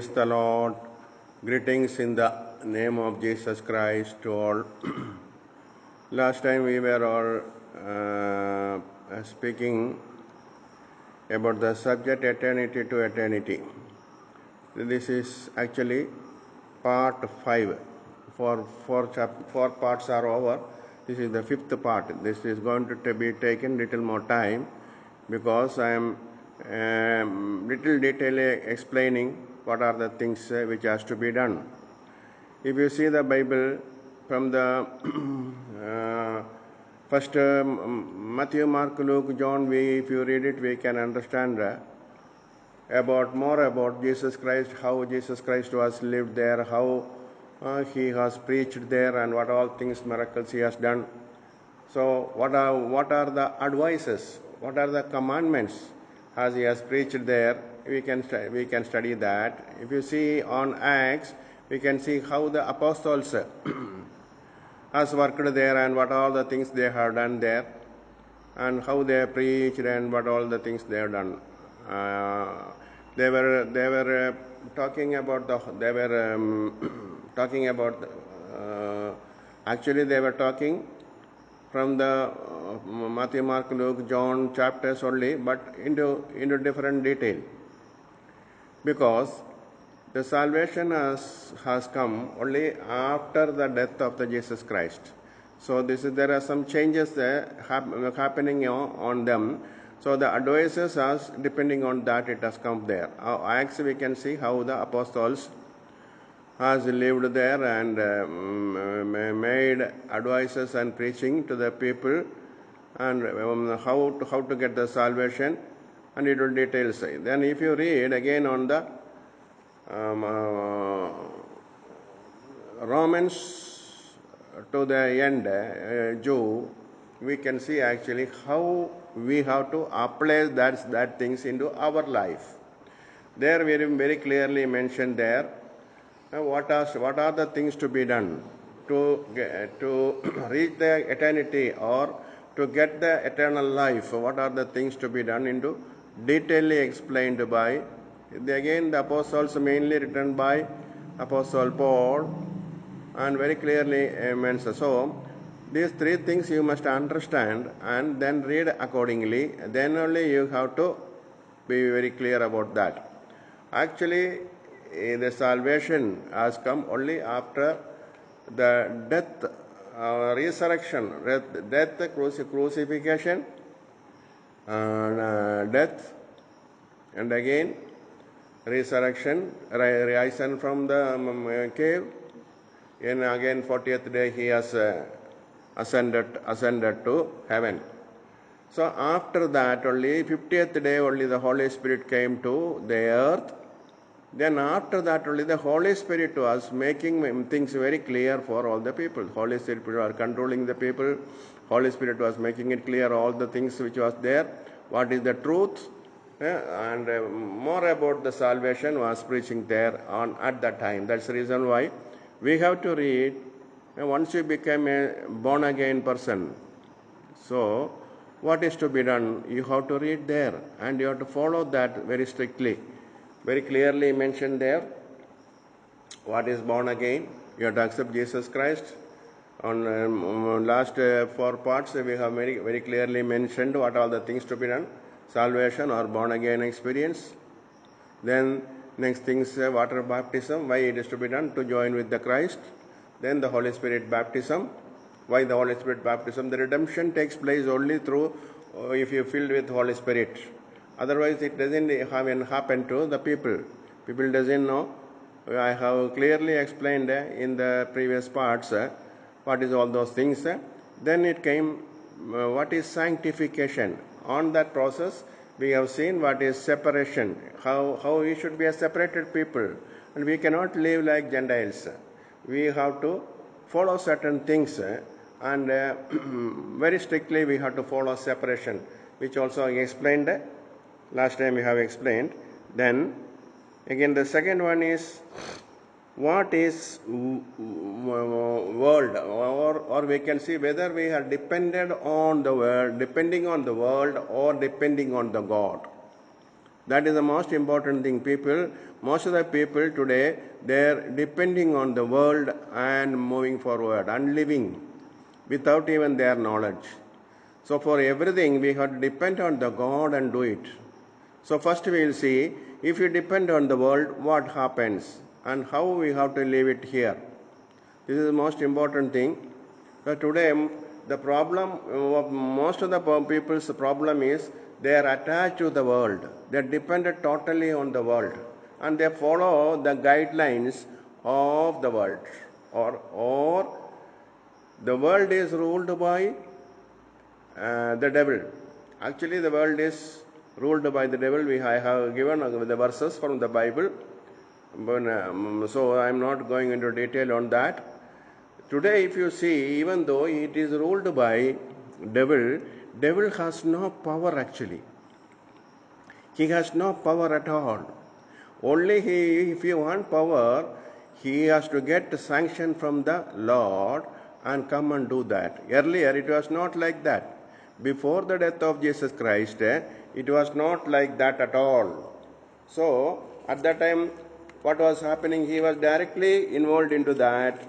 Praise the Lord. Greetings in the name of Jesus Christ to all. Last time we were all speaking about the subject eternity to eternity. This is actually part 5. Four parts are over. This is the fifth part. This is going to be taken little more time because I am little detail explaining what are the things which has to be done. If you see the Bible from the first Matthew, Mark, Luke, John, if you read it, we can understand more about Jesus Christ, how Jesus Christ was lived there, how he has preached there, and what all things, miracles he has done. So what are the advices? What are the commandments as he has preached there? We can study that. If you see on Acts, we can see how the apostles has worked there and what all the things they have done there, and how they preached and what all the things they have done. They were talking about actually they were talking from the Matthew, Mark, Luke, John chapters only, but into different detail, because the salvation has come only after the death of the Jesus Christ. So there are some changes there happening on them. So the advices are depending on that it has come there. Acts we can see how the apostles has lived there and made advices and preaching to the people, and how to get the salvation, and it will details. Then if you read again on the Romans to the end, Jew, we can see actually how we have to apply that things into our life. There very clearly mentioned there what are the things to be done to reach the eternity or to get the eternal life. What are the things to be done into detailedly explained by again the apostles, mainly written by Apostle Paul, and very clearly mentioned. So these three things you must understand and then read accordingly. Then only you have to be very clear about that. Actually, the salvation has come only after the death, resurrection, death, crucifixion, death, and again resurrection, risen from the cave, and again 40th day he has ascended to heaven. So after that only 50th day only the Holy Spirit came to the earth. Then after that only the Holy Spirit was making things very clear for all the people. Holy Spirit was controlling the people. Holy Spirit was making it clear all the things which was there. What is the truth? And more about the salvation was preaching there at that time. That's the reason why we have to read once you become a born again person. So what is to be done? You have to read there and you have to follow that very strictly. Very clearly mentioned there what is born again. You have to accept Jesus Christ. On last 4 parts we have very clearly mentioned what are the things to be done. Salvation or born again experience. Then next things water baptism, why it is to be done, to join with the Christ. Then the Holy Spirit baptism. Why the Holy Spirit baptism? The redemption takes place only through if you are filled with Holy Spirit. Otherwise it doesn't happen to the people. People doesn't know. I have clearly explained in the previous parts what is all those things. Then it came what is sanctification. On that process we have seen what is separation, how we should be a separated people, and we cannot live like Gentiles. We have to follow certain things and very strictly we have to follow separation, which also I explained. Last time we have explained. Then again the second one is what is world, or we can see whether we are depending on the world or depending on the God. That is the most important thing. Most of the people today, they are depending on the world and moving forward and living without even their knowledge. So for everything, we have to depend on the God and do it. So first we will see, if you depend on the world, what happens and how we have to leave it here. This is the most important thing. So today, the problem of most of the people's problem is they are attached to the world. They are dependent totally on the world, and they follow the guidelines of the world. Or the world is ruled by the devil. Actually, the world is ruled by the devil. I have given the verses from the Bible, so I am not going into detail on that. Today, if you see, even though it is ruled by devil has no power actually. He has no power at all. Only if he wants power, he has to get sanction from the Lord and come and do that. Earlier, it was not like that. Before the death of Jesus Christ, it was not like that at all. So, at that time, what was happening? He was directly involved into that,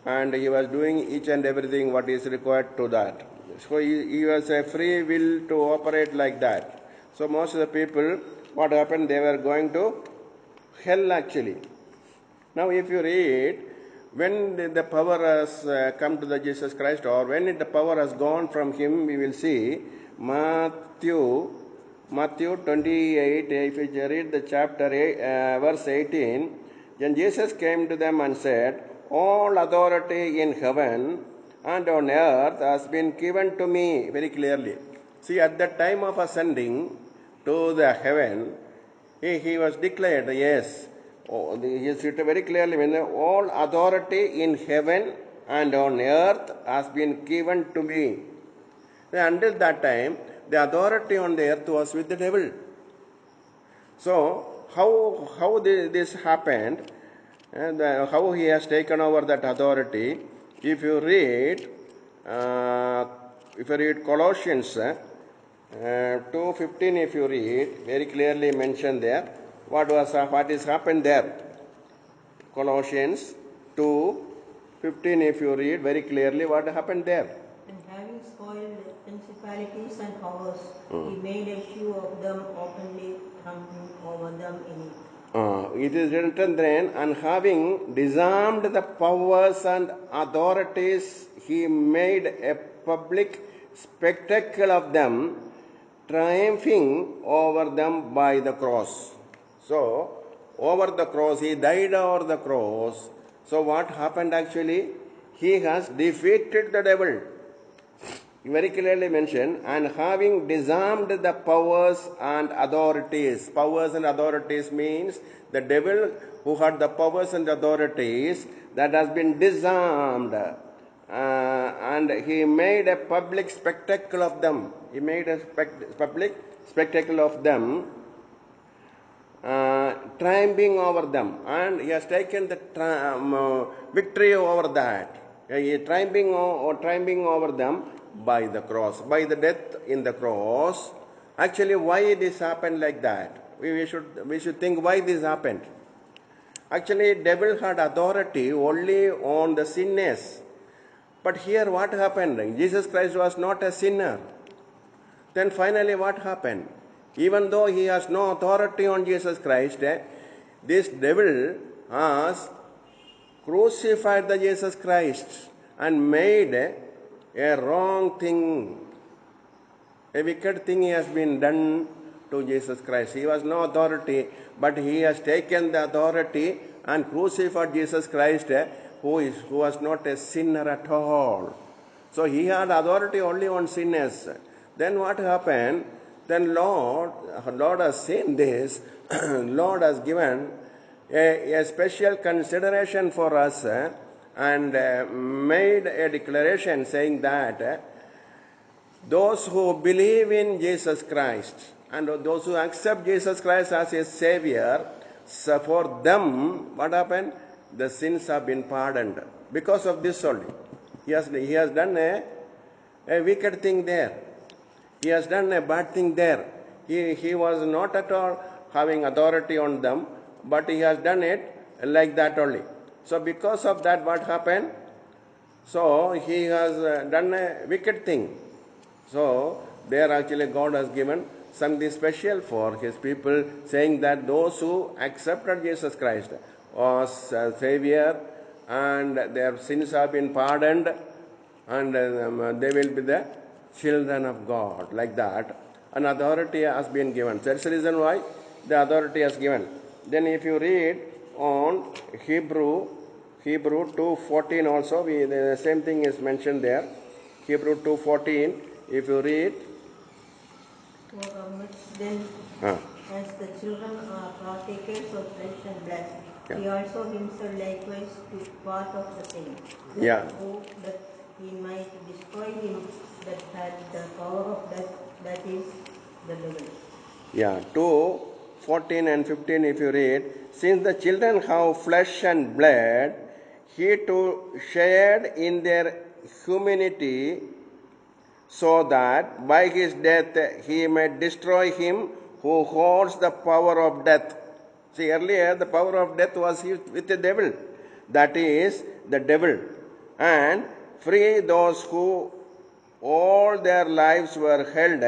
and he was doing each and everything what is required to that. So he was a free will to operate like that. So most of the people, what happened? They were going to hell actually. Now if you read, when the power has come to the Jesus Christ, or when the power has gone from him, we will see Matthew 28, if you read the chapter 8, verse 18, then Jesus came to them and said, all authority in heaven and on earth has been given to me, very clearly. See, at the time of ascending to the heaven, he was declared, yes, he is written very clearly, when all authority in heaven and on earth has been given to me. Until that time, the authority on the earth was with the devil. So, how this happened, and how he has taken over that authority? If you read Colossians 2:15, if you read, very clearly mentioned there, what is happened there. Colossians 2:15, if you read very clearly, what happened there. And having spoiled principalities and powers, he made a show of them openly, trampling over them in it. It is written then, and having disarmed the powers and authorities, he made a public spectacle of them, triumphing over them by the cross. So, over the cross, he died over the cross. So, what happened actually? He has defeated the devil. Very clearly mentioned, and having disarmed the powers and authorities. Powers and authorities means the devil who had the powers and authorities, that has been disarmed. And he made a public spectacle of them. He made a public spectacle of them, triumphing over them. And he has taken the victory over that. He is triumphing over them by the cross, by the death in the cross. Actually, why this happened like that? We should think why this happened. Actually, devil had authority only on the sinners. But here what happened? Jesus Christ was not a sinner. Then finally what happened? Even though he has no authority on Jesus Christ, this devil has crucified the Jesus Christ and made a wrong thing. A wicked thing has been done to Jesus Christ. He was no authority, but he has taken the authority and crucified Jesus Christ, who was not a sinner at all. So he had authority only on sinners. Then what happened? Then Lord has seen this. Lord has given a special consideration for us, and made a declaration saying that those who believe in Jesus Christ and those who accept Jesus Christ as a Savior, so for them, what happened? The sins have been pardoned. Because of this only. He has done a wicked thing there. He has done a bad thing there. He was not at all having authority on them, but he has done it like that only. So because of that, what happened? So he has done a wicked thing. So there actually God has given something special for his people, saying that those who accepted Jesus Christ as Savior and their sins have been pardoned, and they will be the children of God, like that. An authority has been given. That's the reason why the authority has given. Then if you read on Hebrew 2:14 also, the same thing is mentioned there. Hebrew 2:14, if you read. For how much then, Ah, as the children are partakers of flesh and blood, he yeah. also himself likewise took part of the same, Yeah. so that he might destroy him that had the power of death, that is, the devil. Yeah, 2:14 and 15 if you read, since the children have flesh and blood, he too shared in their humanity, so that by his death he might destroy him who holds the power of death. See, earlier the power of death was with the devil, that is, the devil, and free those who all their lives were held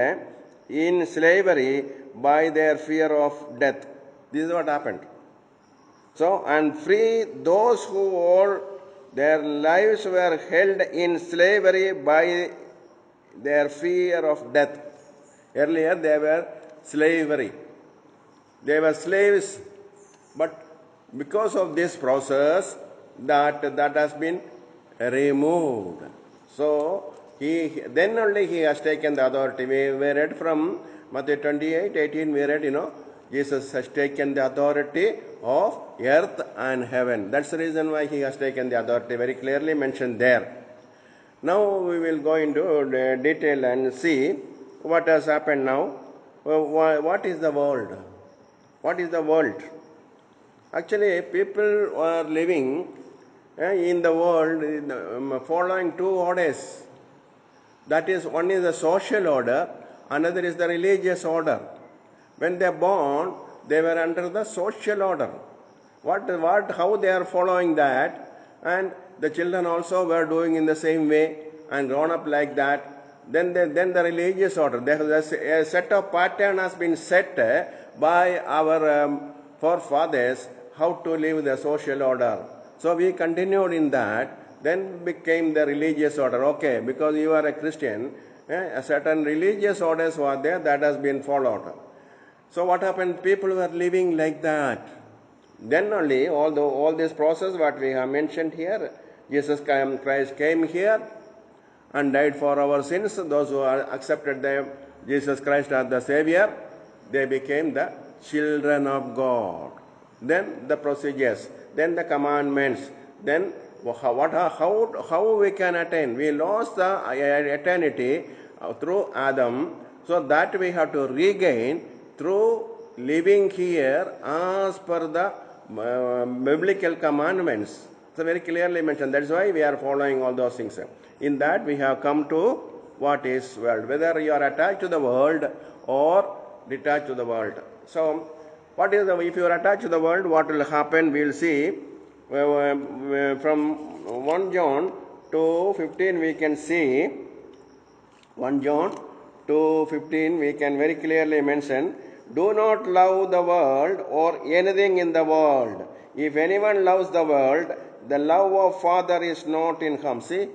in slavery by their fear of death. This is what happened. So, and free those who all their lives were held in slavery by their fear of death. Earlier they were slavery. They were slaves, but because of this process, that has been removed. So then only he has taken the authority. We read from Matthew 28:18. We read, Jesus has taken the authority of earth and heaven. That's the reason why he has taken the authority. Very clearly mentioned there. Now we will go into detail and see what has happened now. What is the world? What is the world? Actually, people are living in the world following two orders. That is, one is the social order, another is the religious order. When they are born, they were under the social order. How they are following that, and the children also were doing in the same way and grown up like that. Then the religious order. A set of pattern has been set by our forefathers how to live the social order. So we continued in that. Then became the religious order. Okay, because you are a Christian, a certain religious orders were there that has been followed. So what happened? People were living like that. Then only, all this process what we have mentioned here, Jesus Christ came here and died for our sins. Those who accepted Jesus Christ as the Savior, they became the children of God. Then the procedures, then the commandments, then how we can attain. We lost the eternity through Adam, so that we have to regain through living here as per the biblical commandments. So very clearly mentioned. That's why we are following all those things. In that we have come to what is world. Whether you are attached to the world or detached to the world. So what is if you are attached to the world, what will happen? We will see from 1 John to 15 we can see 1 John 2:15 we can very clearly mention, do not love the world or anything in the world. If anyone loves the world, the love of Father is not in him. See,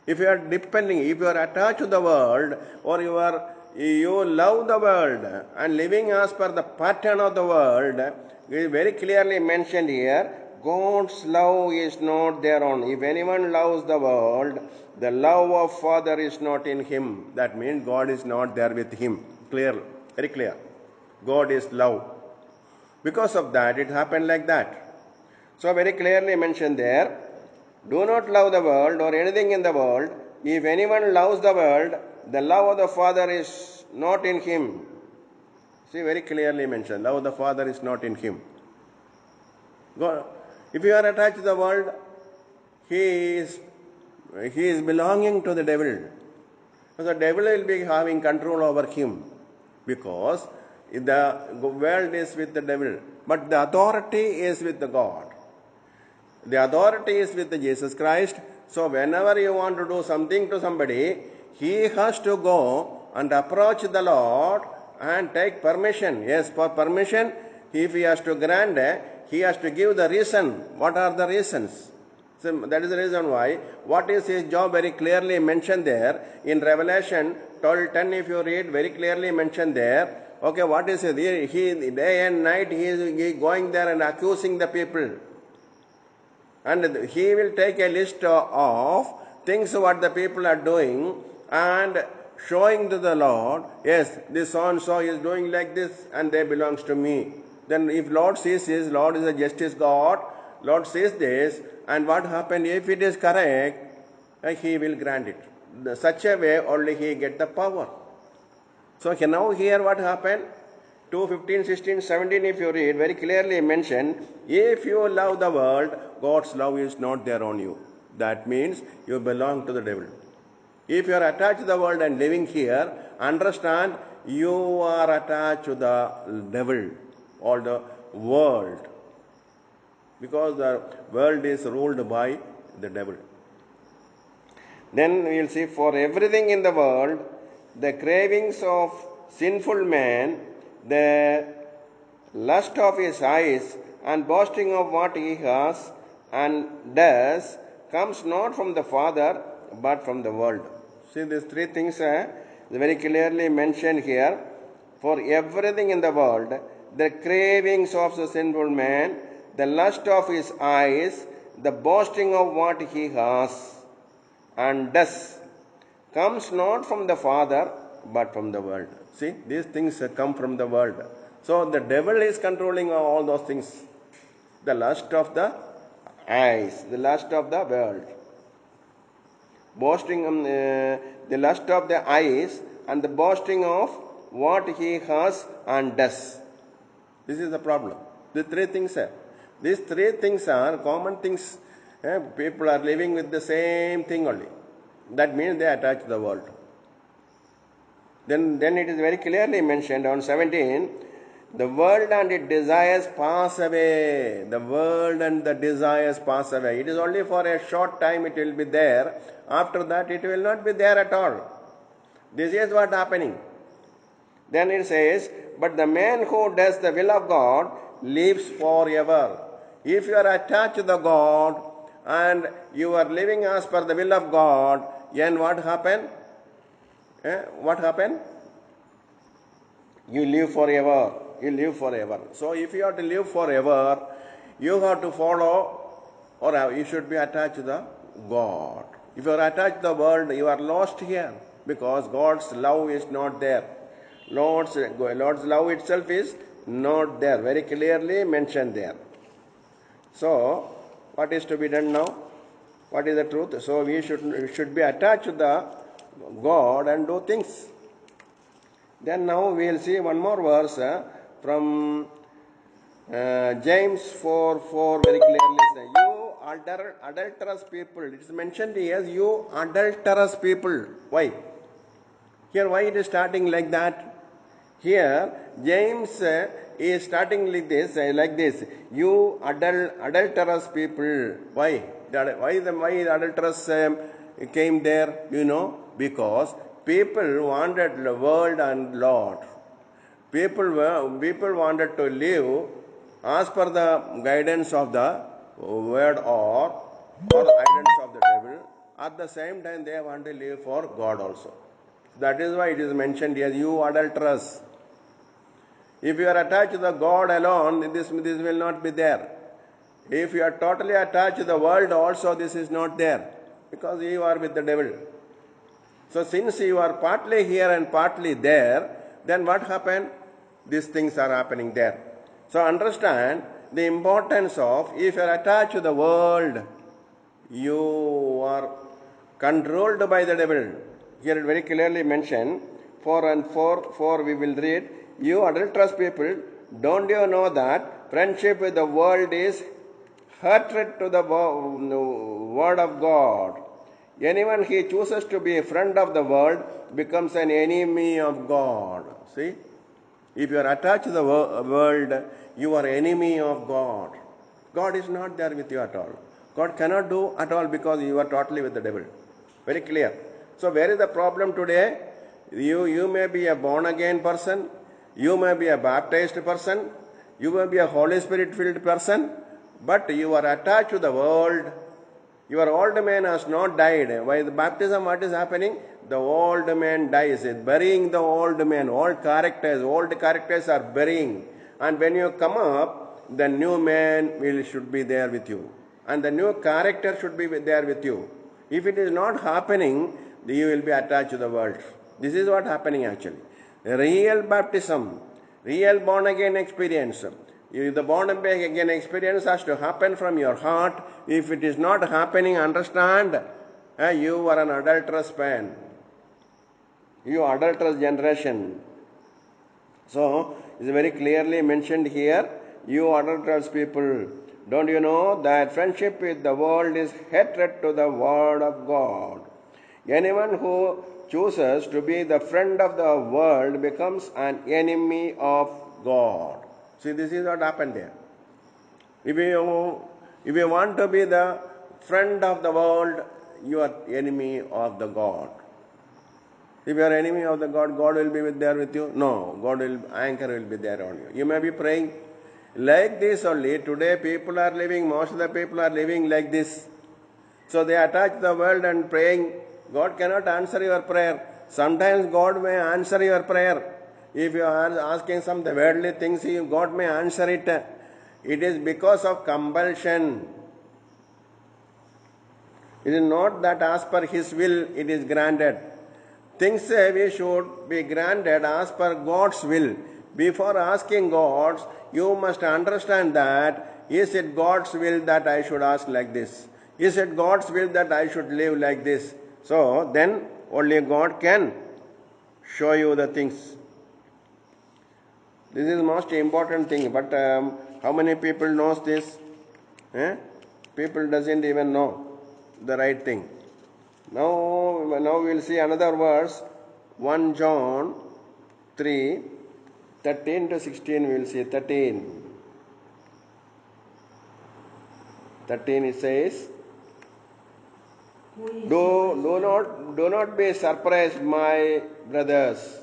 if you are depending, if you are attached to the world, or you love the world and living as per the pattern of the world, it is very clearly mentioned here, God's love is not their own. If anyone loves the world, the love of Father is not in him. That means God is not there with him. Clear, very clear. God is love. Because of that, it happened like that. So very clearly mentioned there, do not love the world or anything in the world. If anyone loves the world, the love of the Father is not in him. See, very clearly mentioned, love of the Father is not in him. God, if you are attached to the world, he is belonging to the devil. So the devil will be having control over him, because The world is with the devil, but the authority is with the God. The authority is with Jesus Christ. So whenever you want to do something to somebody, he has to go and approach the Lord and take permission. Yes, for permission, if he has to grant, he has to give the reason. What are the reasons? So that is the reason why. What is his job? Very clearly mentioned there in Revelation 12:10. If you read, very clearly mentioned there. Okay, what is it? He day and night he is going there and accusing the people. And he will take a list of things what the people are doing and showing to the Lord, yes, this so and so is doing like this and they belongs to me. Then if Lord sees this, Lord is a justice God, Lord sees this, and what happened, if it is correct, he will grant it. Such a way only he get the power. So now here what happened? 2:15, 16, 17, if you read, very clearly mentioned, if you love the world, God's love is not there on you. That means you belong to the devil. If you are attached to the world and living here, understand you are attached to the devil or the world. Because the world is ruled by the devil. Then we will see, for everything in the world, the cravings of sinful man, the lust of his eyes, and boasting of what he has and does, comes not from the Father, but from the world. See, these three things are very clearly mentioned here. For everything in the world, the cravings of the sinful man, the lust of his eyes, the boasting of what he has and does, comes not from the Father, but from the world. See, these things come from the world. So the devil is controlling all those things. The lust of the eyes, the lust of the world. Boasting, the lust of the eyes and the boasting of what he has and does. This is the problem. The three things are. These three things are common things. People are living with the same thing only. That means they attach to the world. Then it is very clearly mentioned on 17, the world and its desires pass away. The world and the desires pass away. It is only for a short time it will be there. After that it will not be there at all. This is what happening. Then it says, but the man who does the will of God lives forever. If you are attached to the God and you are living as per the will of God, then what happened? What happened? You live forever. You live forever. So if you have to live forever, you have to follow, or you should be attached to the God. If you are attached to the world, you are lost here because God's love is not there. Lord's love itself is not there. Very clearly mentioned there. So, what is to be done now? What is the truth? So we should be attached to the God and do things. Then now we will see one more verse from James 4:4 very clearly says, you adulterous people. It is mentioned here, you adulterous people. Why? Here why it is starting like that? Here James is starting like this. You adulterous people. Why? Why adulterous came there? You know, because people wanted the world and Lord. People wanted to live as per the guidance of the word or guidance of the devil. At the same time, they want to live for God also. That is why it is mentioned here, you adulterous. If you are attached to the God alone, this will not be there. If you are totally attached to the world also, this is not there. Because you are with the devil. So since you are partly here and partly there, then what happened? These things are happening there. So understand the importance of, if you are attached to the world, you are controlled by the devil. Here it very clearly mentioned, 4 we will read, you adulterous people, don't you know that friendship with the world is hatred to the word of God? Anyone who chooses to be a friend of the world becomes an enemy of God. See? If you are attached to the world, you are enemy of God. God is not there with you at all. God cannot do at all because you are totally with the devil. Very clear. So where is the problem today? You may be a born again person, you may be a baptized person, you may be a Holy Spirit filled person, but you are attached to the world. Your old man has not died. By the baptism, what is happening? The old man dies. It's burying the old man. Old characters are burying. And when you come up, the new man should be there with you. And the new character should be there with you. If it is not happening, you will be attached to the world. This is what happening actually. Real baptism, real born again experience. The born again experience has to happen from your heart. If it is not happening, understand, you are an adulterous man. You adulterous generation. So, it's very clearly mentioned here, you adulterous people. Don't you know that friendship with the world is hatred to the word of God? Anyone who chooses to be the friend of the world becomes an enemy of God. See, this is what happened there. If you want to be the friend of the world, you are enemy of the God. If you are enemy of the God, God will be there with you? No, anger will be there on you. You may be praying like this only. Today most of the people are living like this. So they attach the world and praying. God cannot answer your prayer. Sometimes God may answer your prayer. If you are asking some worldly things, God may answer it. It is because of compulsion. It is not that as per His will it is granted. Things we should be granted as per God's will. Before asking God, you must understand that is it God's will that I should ask like this? Is it God's will that I should live like this? So then only God can show you the things. This is the most important thing. But how many people knows this? People doesn't even know the right thing. Now we will see another verse. 1 John 3, 13 to 16 we will see. 13 it says, do not be surprised, my brothers.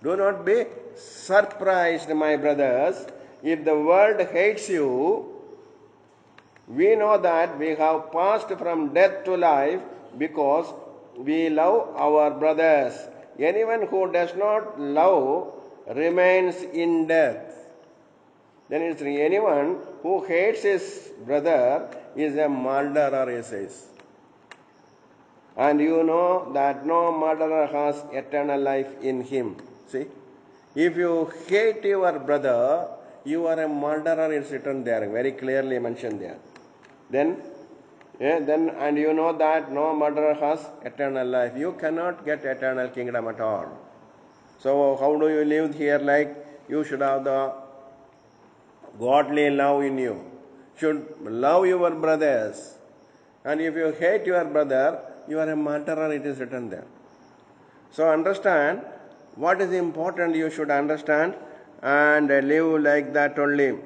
Do not be surprised, my brothers. If the world hates you, we know that we have passed from death to life because we love our brothers. Anyone who does not love remains in death. Then it's anyone who hates his brother is a murderer, he says. And you know that no murderer has eternal life in him. See? If you hate your brother, you are a murderer, it's written there, very clearly mentioned there. Then and you know that no murderer has eternal life. You cannot get eternal kingdom at all. So how do you live here? Like you should have the godly love in you. Should love your brothers. And if you hate your brother, you are a murderer, it is written there. So understand what is important, you should understand and live like that only.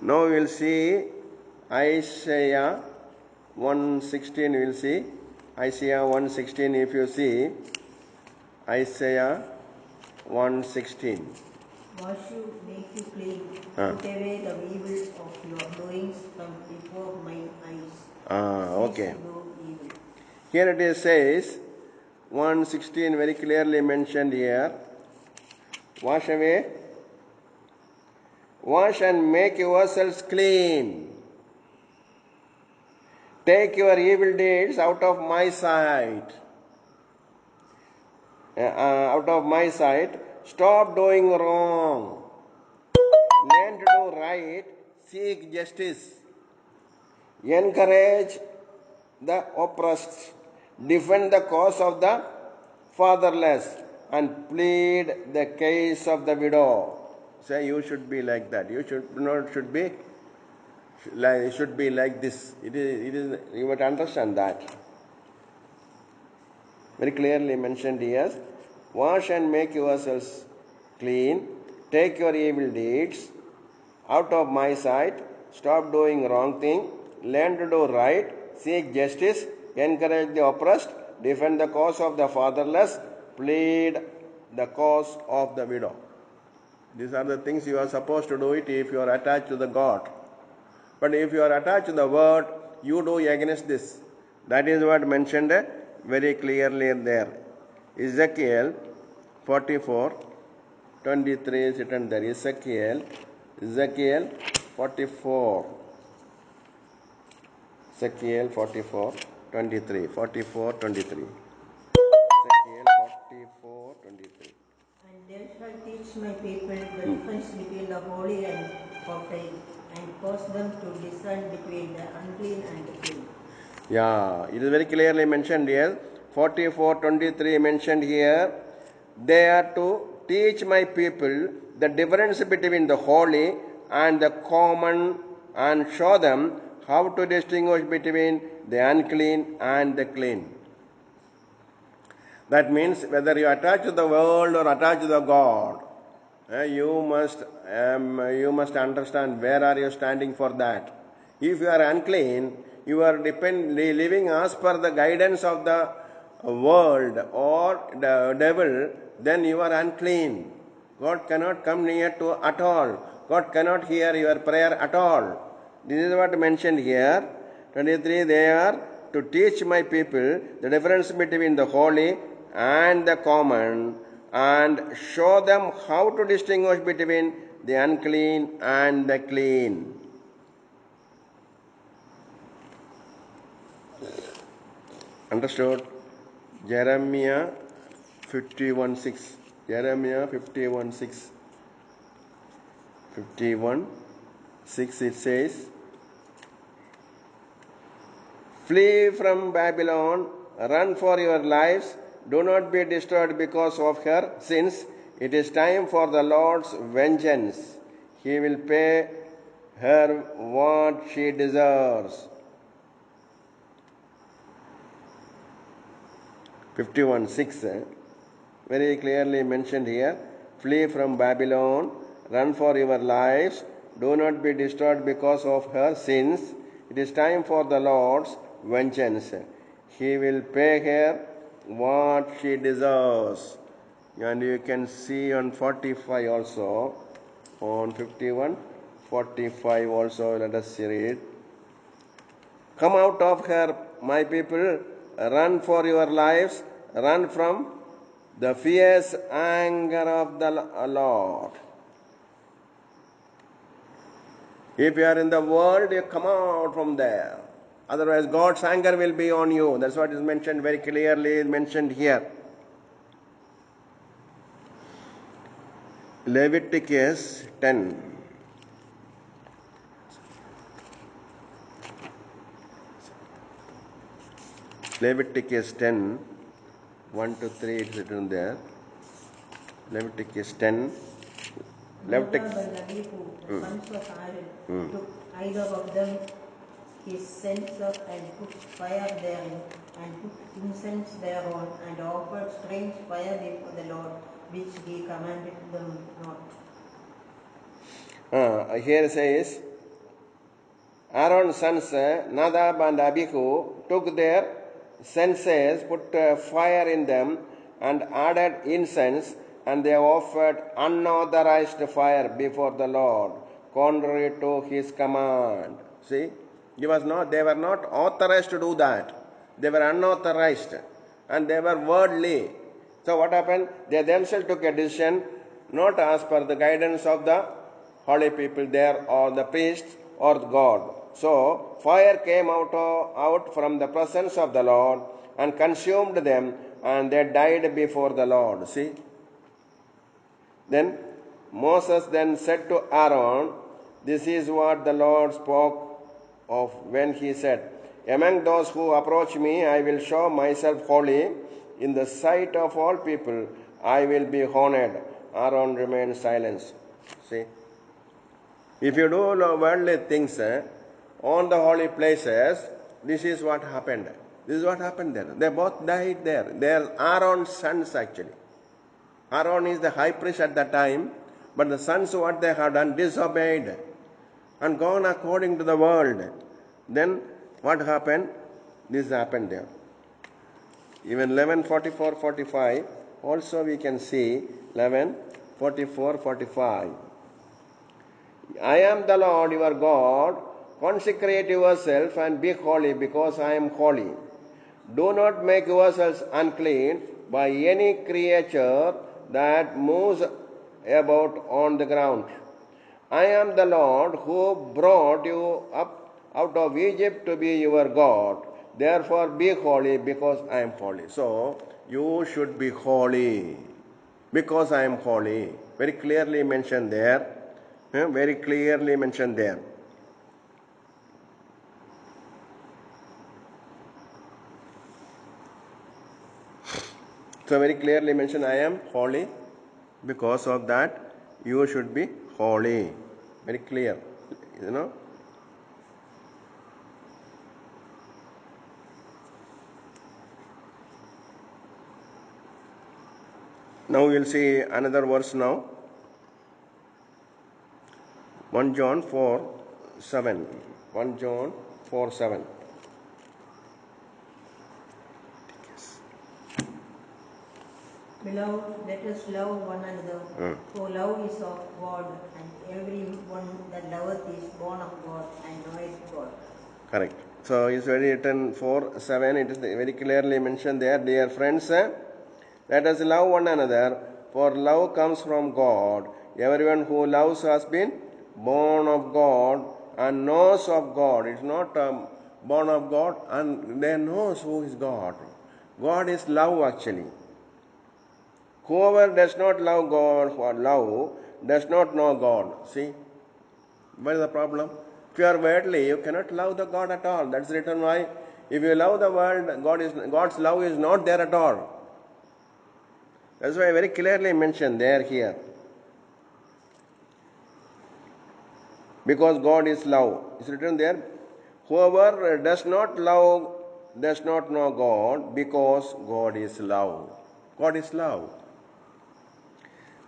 Now we will see Isaiah 1:16. We will see Isaiah 1:16. If you see Isaiah 1:16. Wash you, make you clean, put away the evil of your doings from before my eyes. Okay. Here it says 1:16 very clearly mentioned here. Wash away. Wash and make yourselves clean. Take your evil deeds out of my sight. Out of my sight. Stop doing wrong. Learn to do right. Seek justice. Encourage the oppressed. Defend the cause of the fatherless. And plead the case of the widow. Say you should be like that. You should be like this. It is you must understand that. Very clearly mentioned here. wash and make yourselves clean, take your evil deeds out of my sight, stop doing wrong thing, learn to do right, seek justice, encourage the oppressed, defend the cause of the fatherless, plead the cause of the widow. These are the things you are supposed to do it if you are attached to the God. But if you are attached to the word, you do against this. That is what mentioned very clearly there. Ezekiel 44:23 is written there. Ezekiel 44. Ezekiel 44:23. 44:23. Ezekiel 44:23. And they shall teach my people the difference between the holy and profane, and cause them to discern between the unclean and the clean. Yeah, it is very clearly mentioned here. 44:23 mentioned here. They are to teach my people the difference between the holy and the common and show them how to distinguish between the unclean and the clean. That means whether you attach to the world or attach to the God, you must understand where are you standing for that. If you are unclean, you are living as per the guidance of the world or the devil, then you are unclean. God cannot come near to at all. God cannot hear your prayer at all. This is what mentioned here. 23, they are to teach my people the difference between the holy and the common, and show them how to distinguish between the unclean and the clean. Understood? Jeremiah 51:6. Jeremiah 51:6. 51:6 it says, flee from Babylon, run for your lives, do not be destroyed because of her sins. It is time for the Lord's vengeance. He will pay her what she deserves. 51:6, very clearly mentioned here. Flee from Babylon, run for your lives, do not be destroyed because of her sins. It is time for the Lord's vengeance. He will pay her what she deserves. And you can see on 45 also, on 51:45 also, let us read. Come out of her, my people, run for your lives, run from the fierce anger of the Lord. If you are in the world, you come out from there. Otherwise, God's anger will be on you. That's what is mentioned very clearly, mentioned here. Leviticus 10. Leviticus 10, 1-3 it's written there. Leviticus 10. Nadab and Abihu, the sons of Aaron, took either of them his censer and put fire therein, and put incense thereon, and offered strange fire before the Lord, which he commanded them not. Here says, Aaron's sons Nadab and Abihu took their censers, put fire in them, and added incense, and they offered unauthorized fire before the Lord, contrary to his command. See, they were not authorized to do that. They were unauthorized, and they were worldly. So what happened? They themselves took a decision, not as per the guidance of the holy people there, or the priests, or God. So fire came out from the presence of the Lord and consumed them, and they died before the Lord. See? Then Moses then said to Aaron, this is what the Lord spoke of when he said, among those who approach me, I will show myself holy. In the sight of all people, I will be honored. Aaron remained silent. See? If you do worldly things on the holy places, this is what happened. This is what happened there. They both died there. They are Aaron's sons actually. Aaron is the high priest at that time, but the sons, what they have done, disobeyed and gone according to the world. Then what happened? This happened there. Even 11:44-45, also we can see 11:44-45. I am the Lord your God. Consecrate yourself and be holy, because I am holy. Do not make yourselves unclean by any creature that moves about on the ground. I am the Lord who brought you up out of Egypt to be your God. Therefore be holy, because I am holy. So you should be holy, because I am holy. Very clearly mentioned there. Very clearly mentioned there. So very clearly mentioned, I am holy. Because of that, you should be holy. Very clear, you know. Now we'll see another verse now. 1 John 4:7. 1 John 4:7. Beloved, let us love one another, for love is of God, and everyone that loveth is born of God and knoweth God. Correct. So it's very written 4:7. It is very clearly mentioned there. Dear friends, let us love one another, for love comes from God. Everyone who loves has been born of God and knows of God. It's not born of God and they knows who is God. God is love actually. Whoever does not love God or love does not know God. See, what is the problem? If you are worldly, you cannot love the God at all. That's the reason why if you love the world, God's love is not there at all. That's why very clearly mentioned there here. Because God is love. It's written there. Whoever does not love does not know God, because God is love. God is love.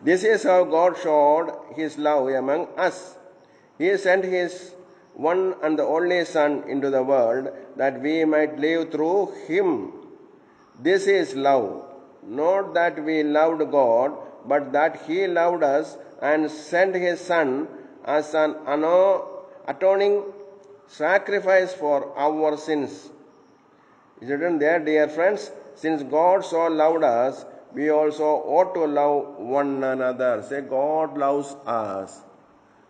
This is how God showed his love among us. He sent his one and the only Son into the world that we might live through him. This is love. Not that we loved God, but that he loved us and sent his Son as an atoning sacrifice for our sins. Is written there, dear friends, since God so loved us, we also ought to love one another. Say, God loves us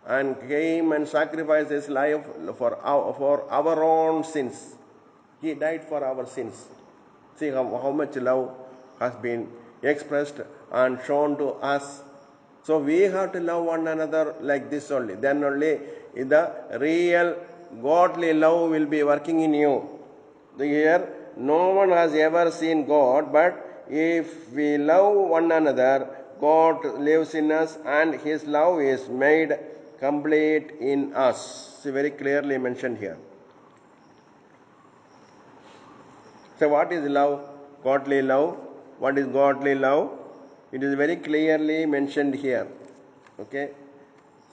and came and sacrificed his life for our own sins. He died for our sins. See how much love has been expressed and shown to us. So we have to love one another like this only. Then only the real godly love will be working in you. Here, no one has ever seen God, but if we love one another, God lives in us and his love is made complete in us. See, very clearly mentioned here. So what is love? Godly love. What is godly love? It is very clearly mentioned here. Okay.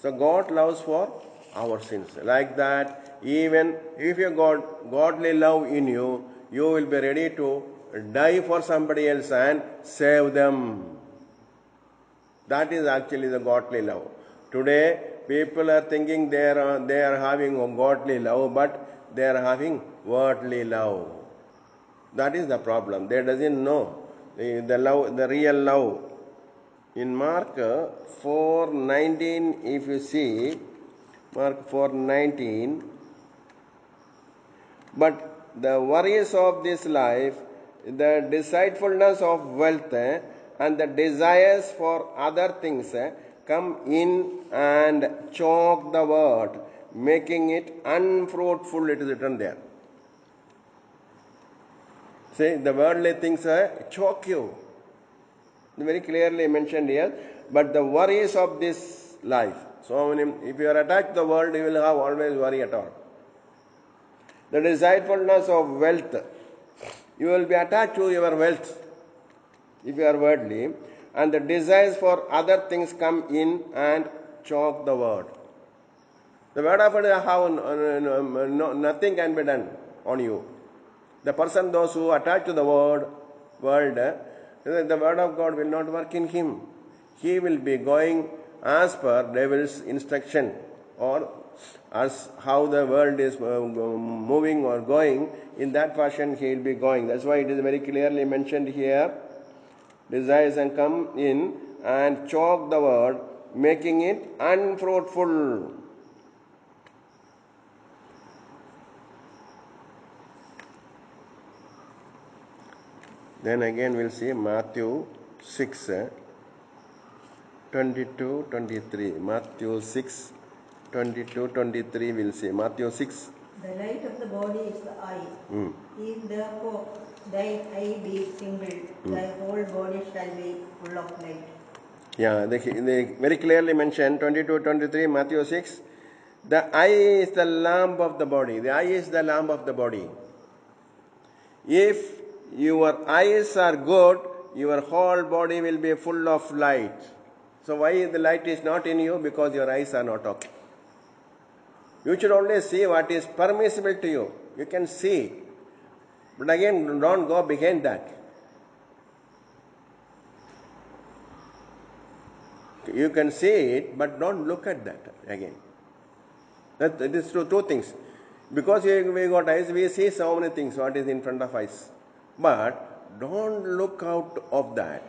So God loves for our sins. Like that, even if you got godly love in you, you will be ready to die for somebody else and save them. That is actually the godly love. Today, people are thinking they are having a godly love, but they are having worldly love. That is the problem. They doesn't know the love, the real love. In Mark 4:19, if you see, Mark 4:19, but the worries of this life, the deceitfulness of wealth, and the desires for other things come in and choke the word, making it unfruitful. It is written there. See, the worldly things choke you. Very clearly mentioned here. But the worries of this life. So if you are attached to the world, you will have always worry at all. The deceitfulness of wealth. You will be attached to your wealth if you are worldly. and the desires for other things come in and choke the word. The word of God have nothing can be done on you. The person, those who attach to the world, the word of God will not work in him. He will be going as per devil's instruction, or as how the world is moving or going, in that fashion he will be going. That's why it is very clearly mentioned here. Desires and come in and choke the word, making it unfruitful. Then again we'll see Matthew 6, 22, 23. Matthew 6, 22, 23 we'll see. Matthew 6. The light of the body is the eye. If therefore thine eye be single, thy whole body shall be full of light. Yeah, they very clearly mentioned 22, 23, Matthew 6. The eye is the lamp of the body. The eye is the lamp of the body. If your eyes are good, your whole body will be full of light. So why the light is not in you? Because your eyes are not okay. You should only see what is permissible to you. You can see. But again, don't go behind that. You can see it, but don't look at that again. That is two things. Because we got eyes, we see so many things, what is in front of us. But don't look out of that.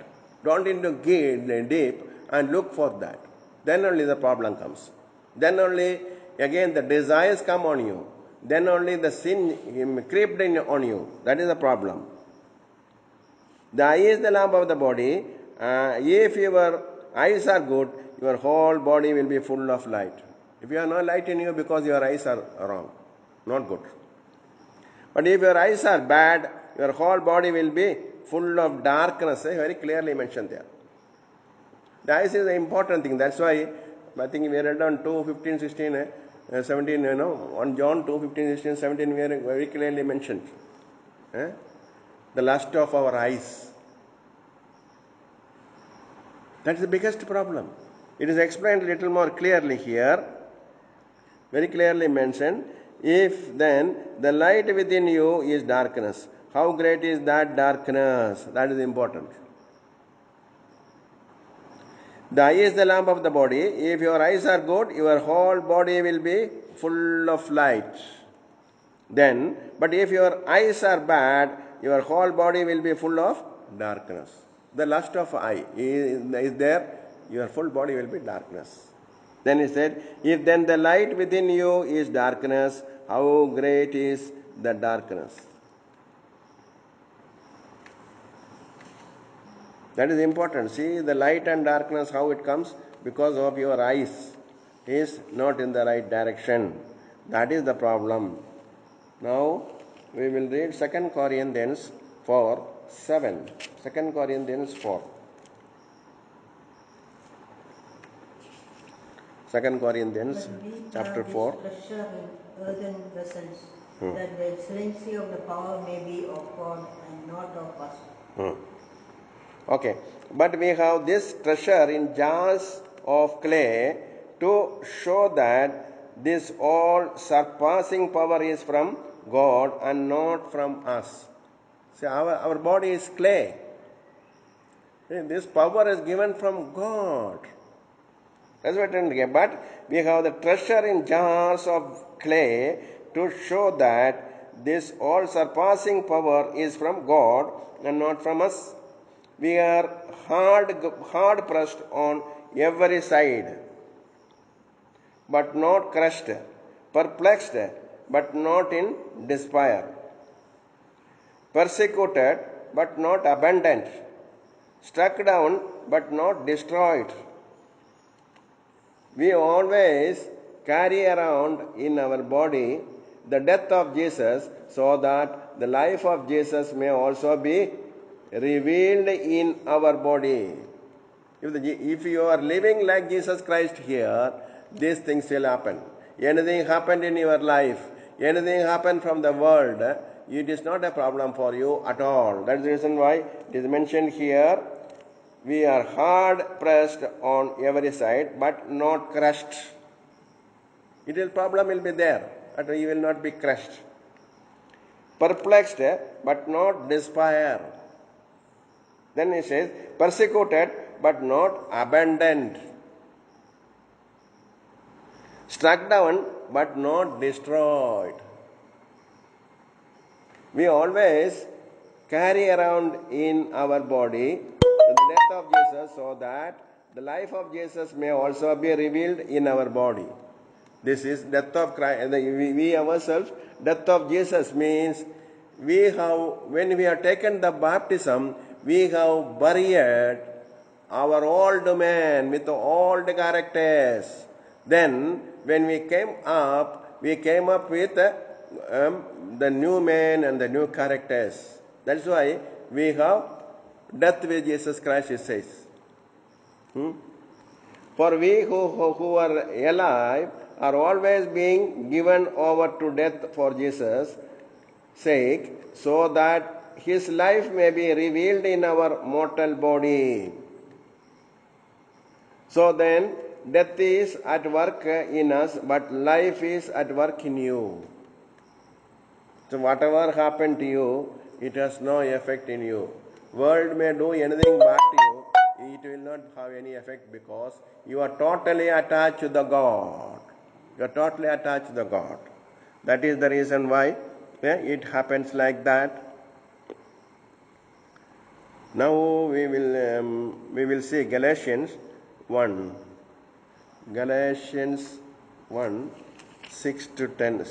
Don't get deep and look for that. Then only the problem comes. Then only, again, the desires come on you. Then only the sin crept in on you. That is the problem. The eye is the lamp of the body. If your eyes are good, your whole body will be full of light. If you have no light in you, because your eyes are wrong, not good. But if your eyes are bad, your whole body will be full of darkness. Very clearly mentioned there. The eyes is an important thing. That's why I think we read on 2, 15, 16, 17, on John 2, 15, 16, 17, we are very clearly mentioned. The lust of our eyes. That's the biggest problem. It is explained a little more clearly here. Very clearly mentioned. If then the light within you is darkness, how great is that darkness? That is important. The eye is the lamp of the body. If your eyes are good, your whole body will be full of light. Then, but if your eyes are bad, your whole body will be full of darkness. The lust of eye is there, your full body will be darkness. Then he said, if then the light within you is darkness, how great is the darkness? That is important. See the light and darkness, how it comes? Because of your eyes is not in the right direction. That is the problem. Now we will read 2 Corinthians 4, 7. 2 Corinthians 4. 2 Corinthians chapter 4. Treasure in earthen vessels, that the excellency of the power may be of God and not of us. Okay. But we have this treasure in jars of clay to show that this all surpassing power is from God and not from us. See, our body is clay. This power is given from God. That's what I'm saying. But we have the treasure in jars of clay to show that this all surpassing power is from God and not from us. We are hard pressed on every side, but not crushed, perplexed, but not in despair, persecuted, but not abandoned, struck down, but not destroyed. We always carry around in our body the death of Jesus, so that the life of Jesus may also be revealed in our body. If you are living like Jesus Christ here, these things will happen. Anything happened in your life, anything happened from the world, it is not a problem for you at all. That's the reason why it is mentioned here. we are hard pressed on every side, but not crushed. Problem will be there, but you will not be crushed. Perplexed, but not despair. Then he says, persecuted, but not abandoned. Struck down, but not destroyed. We always carry around in our body the death of Jesus so that the life of Jesus may also be revealed in our body. This is death of Christ. We ourselves, death of Jesus means when we have taken the baptism, we have buried our old man with old characters. Then, when we came up with the new man and the new characters. That's why we have death with Jesus Christ, it says. For we who are alive are always being given over to death for Jesus' sake, so that his life may be revealed in our mortal body. So then, death is at work in us, but life is at work in you. So whatever happened to you, it has no effect in you. World may do anything bad to you, it will not have any effect because you are totally attached to the God. You are totally attached to the God. That is the reason why it happens like that. Now we will see Galatians 1. Galatians 1, 6 to 10.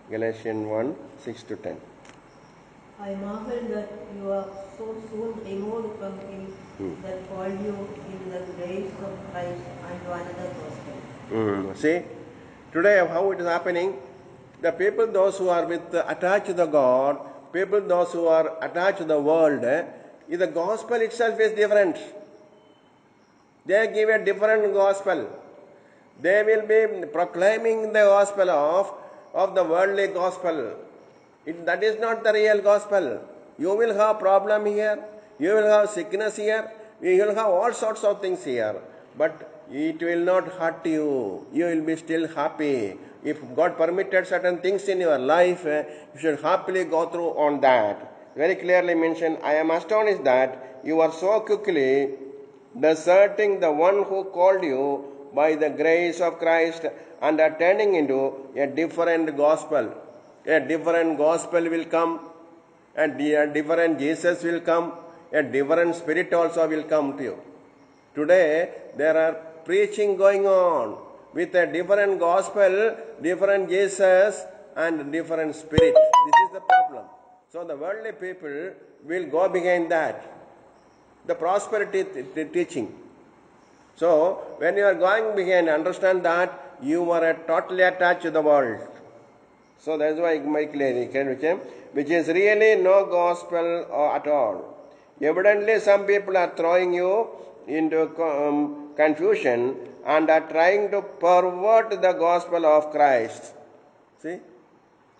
Galatians 1, 6 to 10. I marvel that you are so soon removed from him that called you in the grace of Christ unto another gospel. See, today how it is happening, the people, those who are attached to the God, people, those who are attached to the world, the gospel itself is different. They give a different gospel. They will be proclaiming the gospel of the worldly gospel. That is not the real gospel. You will have problem here. You will have sickness here. You will have all sorts of things here. But it will not hurt you. You will be still happy. If God permitted certain things in your life, you should happily go through on that. Very clearly mentioned, I am astonished that you are so quickly deserting the one who called you by the grace of Christ and are turning into a different gospel. A different gospel will come, and a different Jesus will come, a different spirit also will come to you. Today, there are preaching going on with a different gospel, different Jesus, and different spirit. This is the problem. So the worldly people will go behind that. The prosperity teaching. So, when you are going behind, understand that you are totally attached to the world. So that's why my clarification, which is really no gospel at all. Evidently, some people are throwing you into confusion and are trying to pervert the gospel of Christ. See?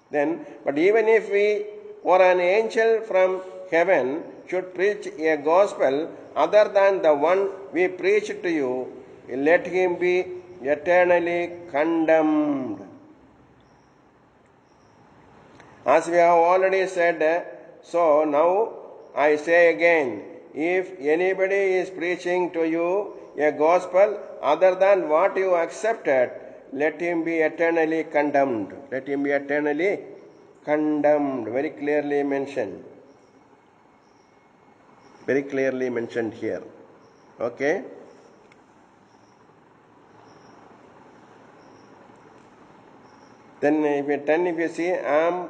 Then, but even if we or an angel from heaven should preach a gospel other than the one we preach to you, let him be eternally condemned. As we have already said, so now I say again, if anybody is preaching to you a gospel other than what you accepted, let him be eternally condemned. Let him be eternally condemned. Very clearly mentioned. Very clearly mentioned here. Okay? Then if you see, am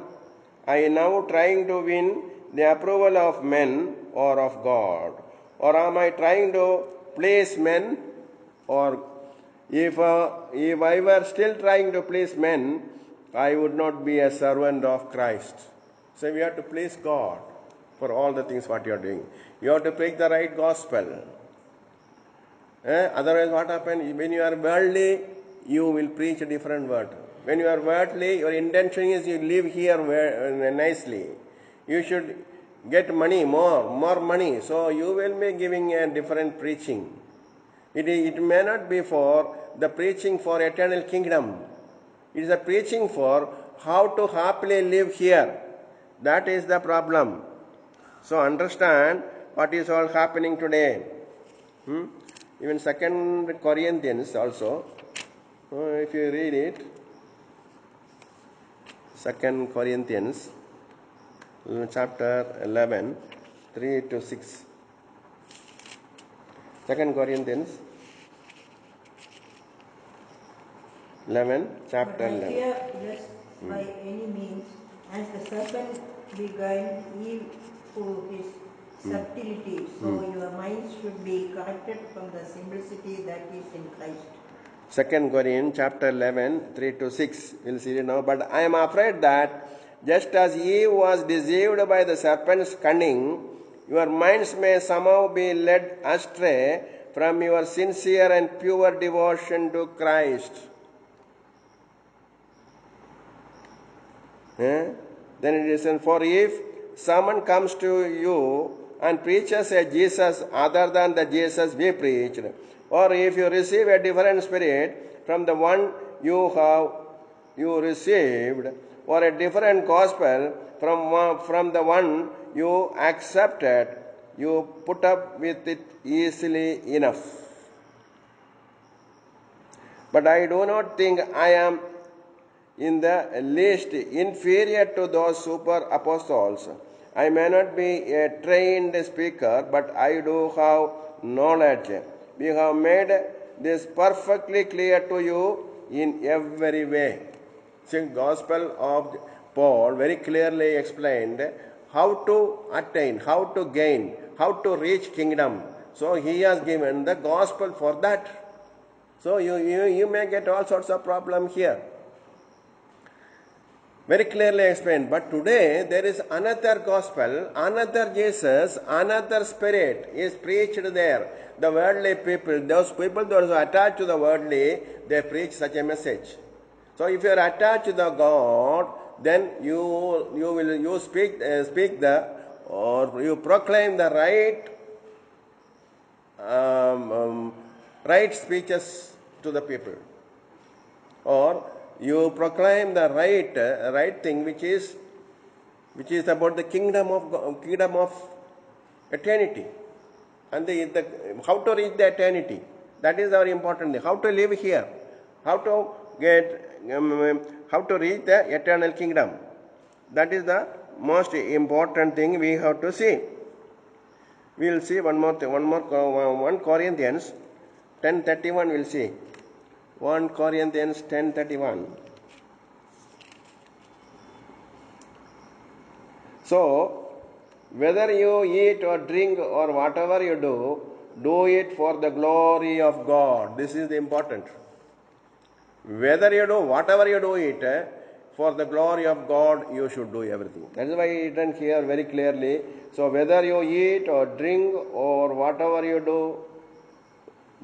I now trying to win the approval of men or of God? Or am I trying to please men? Or if I were still trying to please men, I would not be a servant of Christ. So we have to please God for all the things what you are doing. You have to preach the right gospel. Otherwise what happens? When you are worldly, you will preach a different word. When you are worldly, your intention is you live here nicely. You should get money, more money. So you will be giving a different preaching. It may not be for the preaching for eternal kingdom. It is a preaching for how to happily live here. That is the problem. So understand what is all happening today. Even 2 Corinthians also, if you read it, 2 Corinthians chapter 11, 3 to 6. 2 Corinthians 11, chapter But I 11. fear lest by any means, as the serpent beguiled Eve through his subtlety, so your minds should be corrected from the simplicity that is in Christ. 2 Corinthians chapter 11, 3 to 6. We'll see it now. But I am afraid that just as Eve was deceived by the serpent's cunning, your minds may somehow be led astray from your sincere and pure devotion to Christ. Then it is, for if someone comes to you and preaches a Jesus other than the Jesus we preached, or if you receive a different spirit from the one you received, or a different gospel from the one you accepted, you put up with it easily enough. But I do not think I am in the least inferior to those super apostles. I may not be a trained speaker, but I do have knowledge. We have made this perfectly clear to you in every way. See, Gospel of Paul very clearly explained how to attain, how to gain, how to reach kingdom. So he has given the gospel for that. So you may get all sorts of problem here. Very clearly explained. But today there is another gospel, another Jesus, another spirit is preached there. The worldly people, those who are attached to the worldly, they preach such a message. So if you are attached to the God, then you speak the, or you proclaim the right speeches to the people, or you proclaim the right thing, which is about the kingdom of eternity, and how to reach the eternity. That is our important thing. How to live here, how to reach the eternal kingdom. That is the most important thing we have to see. We will see one more 1 Corinthians 10:31. We'll see 1 Corinthians 10:31. So, whether you eat or drink or whatever you do it for the glory of God. This is the important. Whether you do, whatever you do it, for the glory of God, you should do everything. That is why it written here very clearly. So, whether you eat or drink or whatever you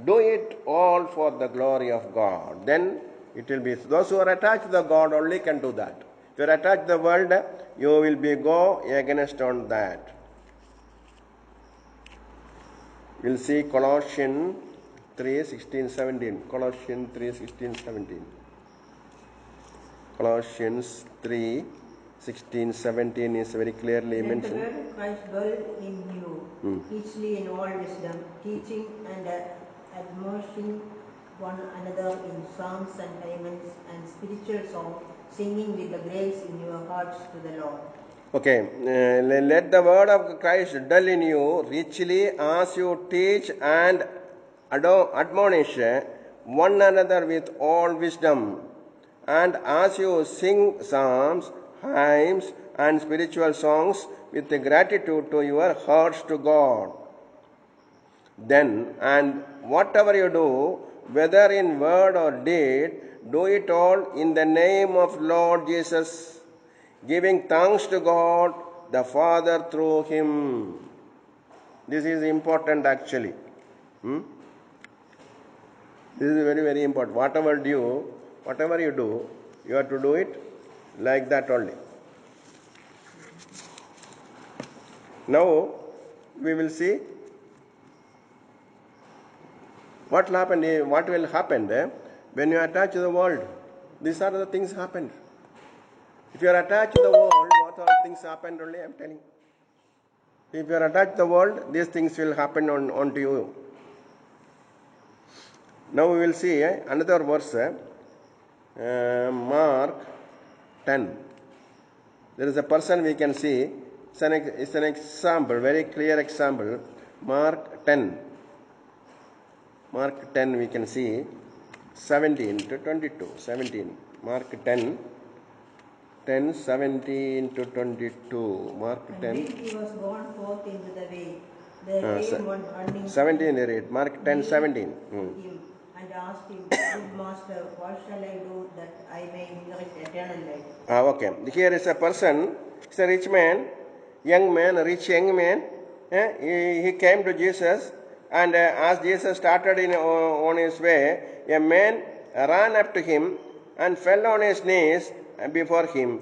do it all for the glory of God. Then it will be, those who are attached to the God only can do that. If you are attached to the world, you will go against on that. We'll see Colossians 3:16-17. Colossians 3:16-17. Colossians 3:16-17 is very clearly Let mentioned. the word of Christ dwell in you, richly in all wisdom, teaching and admonishing one another in psalms and hymns and spiritual songs, singing with the grace in your hearts to the Lord. Okay, let the word of Christ dwell in you richly as you teach and admonish one another with all wisdom, and as you sing psalms, hymns, and spiritual songs with gratitude to your hearts to God. Then, and whatever you do, whether in word or deed, do it all in the name of Lord Jesus, giving thanks to God the Father through Him. This is important actually. This is very, very important. Whatever you do, you have to do it like that only. Now we will see what will happen when you attach to the world. These are the things happened. If you are attached to the world, what all things happened only, I am telling. If you are attached to the world, these things will happen onto you. Now we will see another verse, Mark 10. There is a person we can see. It's an example, very clear example. Mark 10. Mark 10 we can see 17 to 22. 17. Mark 10. 10, 17 to 22. Mark 10. And when he was gone forth into the way, there came one running 17 read. Mark 10, 17. him and asked him, Good Master, what shall I do that I may inherit eternal life? Okay. Here is a person, it's a rich man, a rich young man. He came to Jesus, and as Jesus started on his way, a man ran up to him and fell on his knees before him.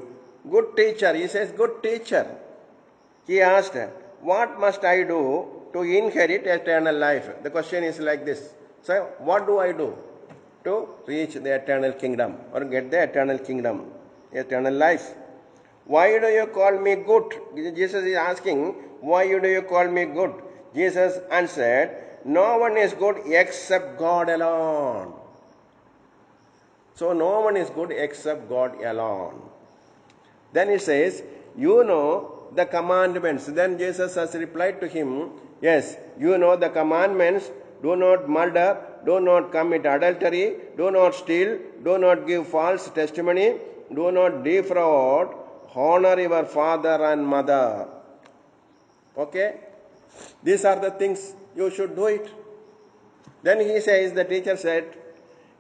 Good teacher, he says, good teacher. He asked, what must I do to inherit eternal life? The question is like this. So, what do I do to reach the eternal kingdom or get the eternal kingdom, eternal life? Why do you call me good? Jesus is asking, why do you call me good? Jesus answered, no one is good except God alone. So no one is good except God alone. Then he says, you know the commandments. Then Jesus has replied to him, yes, you know the commandments. Do not murder, do not commit adultery, do not steal, do not give false testimony, do not defraud, honor your father and mother. Okay? These are the things you should do it. Then he says, the teacher said,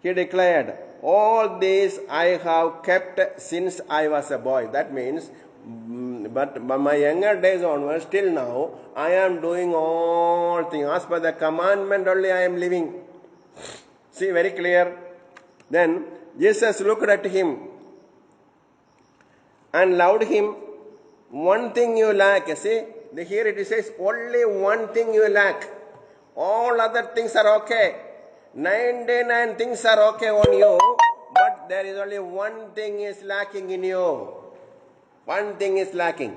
he declared, all these I have kept since I was a boy. That means, but by my younger days onwards, till now, I am doing all things. As per the commandment only I am living. See, very clear. Then Jesus looked at him and loved him. One thing you lack. See, here it says, only one thing you lack. All other things are okay. 99 things are okay on you, but there is only one thing is lacking in you. One thing is lacking.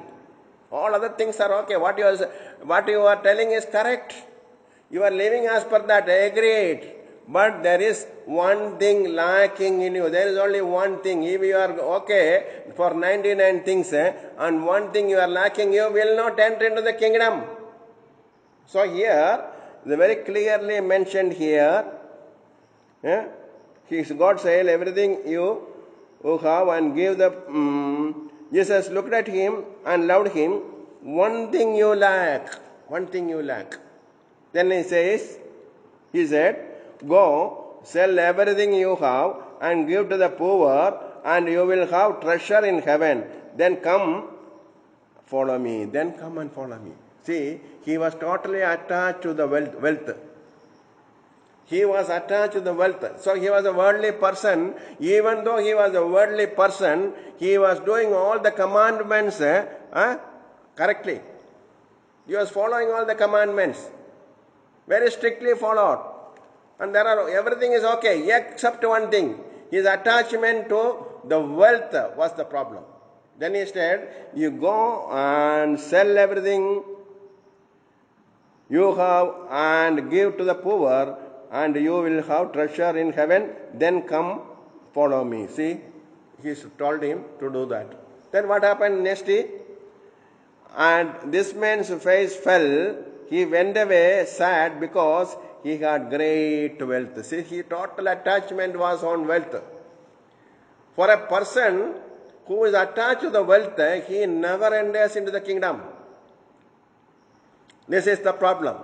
All other things are okay. What you are telling is correct. You are living as per that, agreed. But there is one thing lacking in you. There is only one thing. If you are okay for 99 things and one thing you are lacking, you will not enter into the kingdom. So here, the very clearly mentioned here, God said, everything you have and give the... Jesus looked at him and loved him. One thing you lack. One thing you lack. Then he said, go, sell everything you have and give to the poor, and you will have treasure in heaven. Then come, follow me. Then come and follow me. See, he was totally attached to the wealth. He was attached to the wealth. So he was a worldly person. Even though he was a worldly person, he was doing all the commandments correctly. He was following all the commandments. Very strictly followed. And everything is okay except one thing. His attachment to the wealth was the problem. Then he said, you go and sell everything you have and give to the poor, and you will have treasure in heaven. Then come, follow me. See, he told him to do that. Then what happened next? And this man's face fell. He went away sad because he had great wealth. See, his total attachment was on wealth. For a person who is attached to the wealth, he never enters into the kingdom. This is the problem.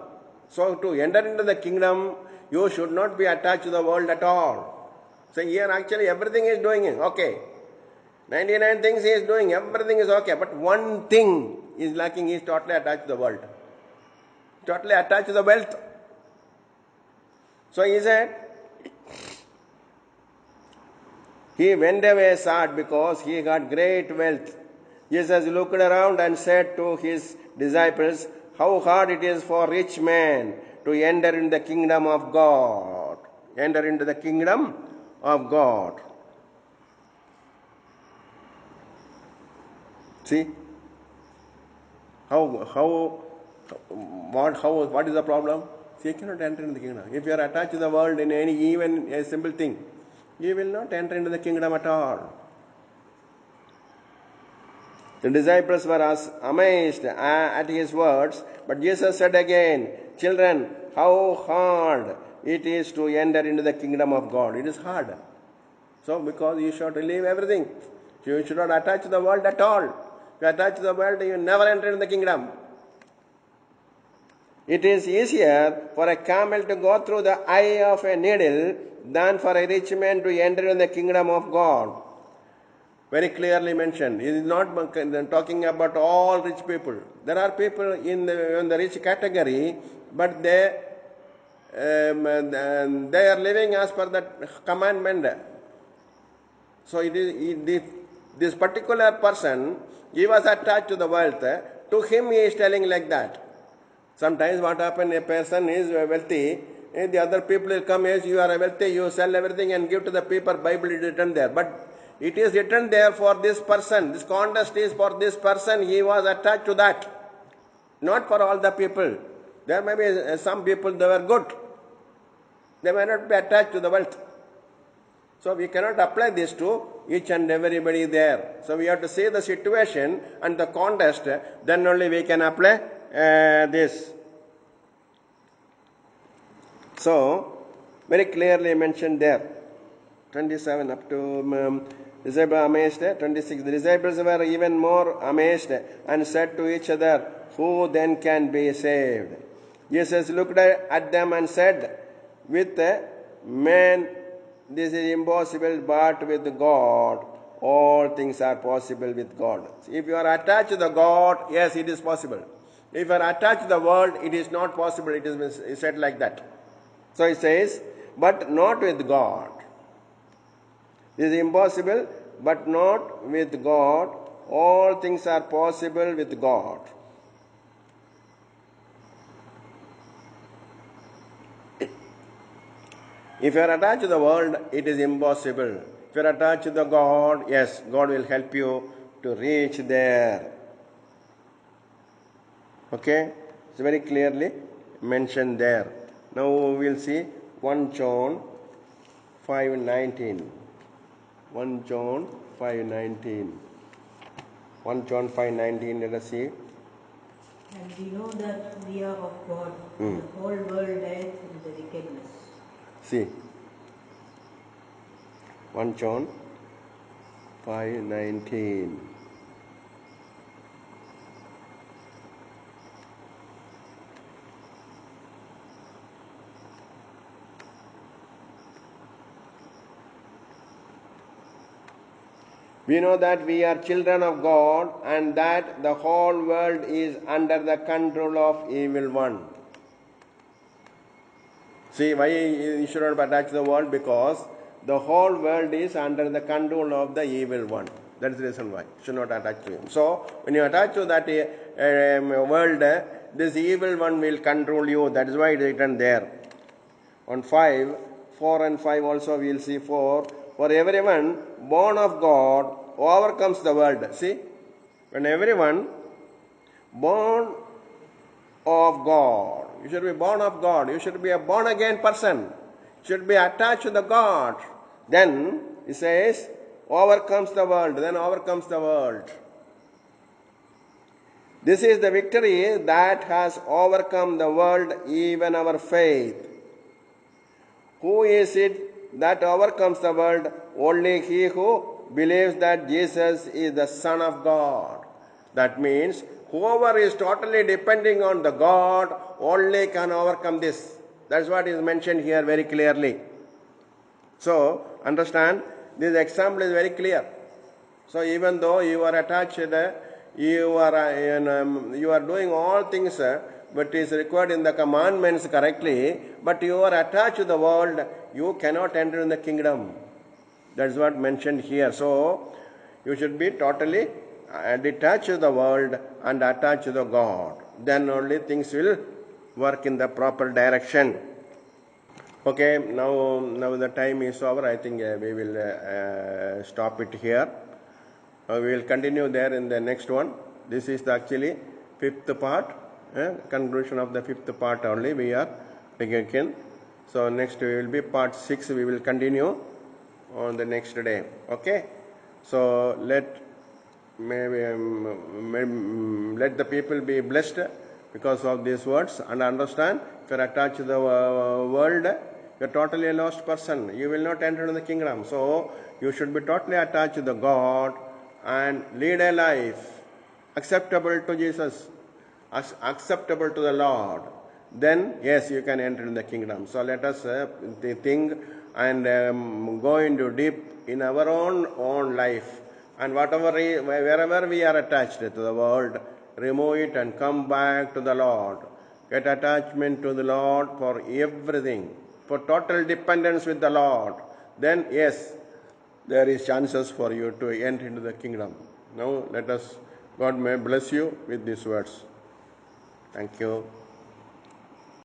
So to enter into the kingdom, you should not be attached to the world at all. So here actually everything is doing it. Okay. 99 things he is doing, everything is okay. But one thing is lacking, he is totally attached to the world. Totally attached to the wealth. So he said, he went away sad because he got great wealth. Jesus looked around and said to his disciples, how hard it is for rich men to enter into the kingdom of God. Enter into the kingdom of God. See? What is the problem? See, you cannot enter into the kingdom. If you are attached to the world in any, even a simple thing, you will not enter into the kingdom at all. The disciples were amazed at his words, but Jesus said again, children, how hard it is to enter into the kingdom of God. It is hard. So, because you should leave everything. You should not attach to the world at all. If you attach to the world, you never enter into the kingdom. It is easier for a camel to go through the eye of a needle than for a rich man to enter into the kingdom of God. Very clearly mentioned. It is not talking about all rich people. There are people in the rich category, but they are living as per that commandment. So this particular person, he was attached to the wealth. To him, he is telling like that. Sometimes what happens, a person is wealthy, and the other people will come, as you are wealthy, you sell everything and give to the people, Bible is written there. But it is written there for this person. This contest is for this person. He was attached to that. Not for all the people. There may be some people, they were good. They may not be attached to the wealth. So we cannot apply this to each and everybody there. So we have to see the situation and the context. Then only we can apply this. So, very clearly mentioned there. 27 up to disciples amazed. 26. The disciples were even more amazed and said to each other, who then can be saved? Jesus looked at them and said, with men this is impossible, but with God all things are possible with God. If you are attached to the God, yes, it is possible. If you are attached to the world, it is not possible. It is said like that. So it says, but not with God. This is impossible, but not with God. All things are possible with God. If you are attached to the world, it is impossible. If you are attached to the God, yes, God will help you to reach there. Okay? It's very clearly mentioned there. Now we will see 1 John 5:19. 1 John 5:19. 1 John 5:19, let us see. And we know that we are of God, and the whole world dieth in the wickedness. See. 1 John 5:19. We know that we are children of God and that the whole world is under the control of evil one. See, why you should not attach to the world? Because the whole world is under the control of the evil one. That is the reason why you should not attach to him. So, when you attach to that world, this evil one will control you. That is why it is written there. On 4 and 5 also we will see 4. For everyone born of God overcomes the world. See, when everyone born of God, you should be born of God, you should be a born again person, you should be attached to the God. Then he says, overcomes the world, then overcomes the world. This is the victory that has overcome the world, even our faith. Who is it that overcomes the world? Only he who believes that Jesus is the Son of God. That means whoever is totally depending on the God only can overcome this. That's what is mentioned here very clearly. So, understand, this example is very clear. So, even though you are attached, you are doing all things but is required in the commandments correctly, but you are attached to the world, you cannot enter in the kingdom. That's what mentioned here. So, you should be totally detach the world and attach the God. Then only things will work in the proper direction. Okay, now the time is over. I think we will stop it here. We will continue there in the next one. This is the actually fifth part, conclusion of the fifth part only we are taking. So next will be part 6. We will continue on the next day. Okay. So let the people be blessed because of these words and understand. If you are attached to the world, you are totally a lost person. You will not enter into the kingdom. So you should be totally attached to the God and lead a life acceptable to Jesus, acceptable to the Lord. Then yes, you can enter in the kingdom. So let us think and go into deep in our own life, and wherever we are attached to the world, remove it and come back to the Lord. Get attachment to the Lord for everything, for total dependence with the Lord. Then yes, there is chances for you to enter into the kingdom. Now let us, God may bless you with these words. Thank you.